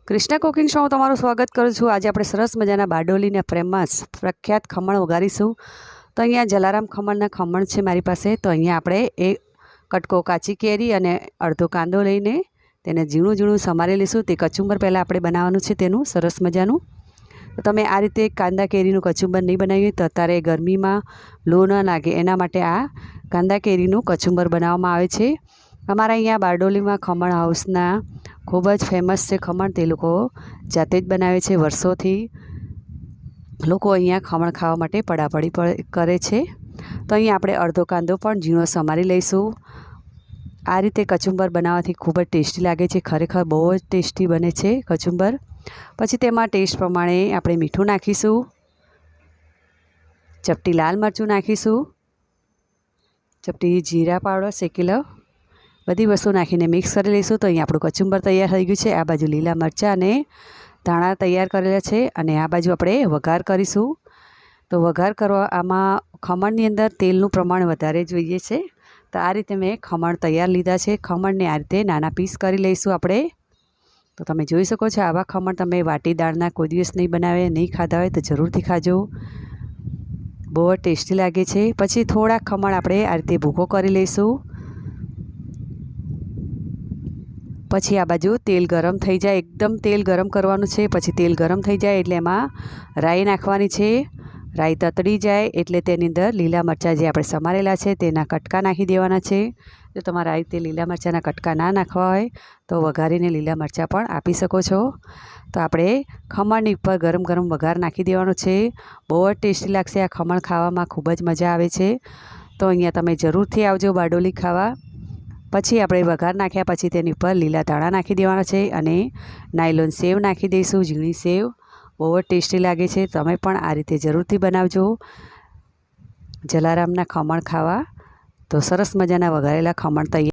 Krishna cooking show તમારું સ્વાગત કરું છું। આજે આપણે સરસ મજાના બારડોલીના ફેમસ પ્રખ્યાત ખમણ વઘારીશું। તો અહીંયા જલારામ ખમણના ખમણ છે મારી પાસે। તો અહીંયા આપણે એક કટકો કાચી કેરી અને અડધો કાંદો લઈને તેને ઝીણું ઝીણું સમારી લઈશું। તે કચુંબર પહેલાં આપણે બનાવવાનું છે તેનું સરસ મજાનું। તો તમે આ રીતે કાંદા કેરીનું કચુંબર નહીં બનાવીએ તો અત્યારે ગરમીમાં લૂ ન લાગે એના માટે આ કાંદા કેરીનું કચુંબર બનાવવામાં આવે છે। અમારા અહીંયા બારડોલીમાં ખમણ હાઉસના ખૂબ જ ફેમસ છે ખમણ। તે લોકો જાતે જ બનાવે છે। વર્ષોથી લોકો અહીંયા ખમણ ખાવા માટે પડાપડી કરે છે। તો અહીંયા આપણે અડધો કાંદો પણ ઝીણો સમારી લઈશું। આ રીતે કચુંબર બનાવવાથી ખૂબ જ ટેસ્ટી લાગે છે। ખરેખર બહુ જ ટેસ્ટી બને છે કચુંબર। પછી તેમાં ટેસ્ટ પ્રમાણે આપણે મીઠું નાખીશું, ચપટી લાલ મરચું નાખીશું, ચપટી જીરા પાવડર શેકેલો, બધી વસ્તુ નાખીને મિક્સ કરી લઈશું। તો અહીં આપણું કચુંબર તૈયાર થઈ ગયું છે। આ બાજુ લીલા મરચાં અને ધાણા તૈયાર કરેલા છે અને આ બાજુ આપણે વઘાર કરીશું। તો વઘાર કરવા આમાં ખમણની અંદર તેલનું પ્રમાણ વધારે જોઈએ છે। તો આ રીતે મેં ખમણ તૈયાર લીધા છે। ખમણને આ રીતે નાના પીસ કરી લઈશું આપણે। તો તમે જોઈ શકો છો આવા ખમણ તમે વાટી દાળના કોઈ દિવસ નહીં બનાવે, નહીં ખાધા હોય તો જરૂરથી ખાજો, બહુ જ ટેસ્ટી લાગે છે। પછી થોડા ખમણ આપણે આ રીતે ભૂકો કરી લઈશું। પછી આ બાજુ તેલ ગરમ થઈ જાય, એકદમ તેલ ગરમ કરવાનું છે। પછી તેલ ગરમ થઈ જાય એટલે એમાં રાઈ નાખવાની છે। રાઈ તતડી જાય એટલે તેની અંદર લીલા મરચાં જે આપણે સમારેલા છે તેના કટકા નાખી દેવાના છે। જો તમારે આ રીતે લીલા મરચાંના કટકા ના નાખવા હોય તો વઘારીને લીલા મરચાં પણ આપી શકો છો। તો આપણે ખમણની ઉપર ગરમ ગરમ વઘાર નાખી દેવાનો છે। બહુ જ ટેસ્ટી લાગશે આ ખમણ ખાવામાં, ખૂબ જ મજા આવે છે। તો અહીંયા તમે જરૂરથી આવજો બારડોલી ખાવા। પછી આપણે વઘાર નાખ્યા પછી તેની ઉપર લીલા ધાણા નાખી દેવાના છે અને નાયલોન સેવ નાખી દઈશું, ઝીણી સેવ, બહુ જ ટેસ્ટી લાગે છે। તમે પણ આ રીતે જરૂરથી બનાવજો જલારામના ખમણ ખાવા। તો સરસ મજાના વઘારેલા ખમણ તૈયાર।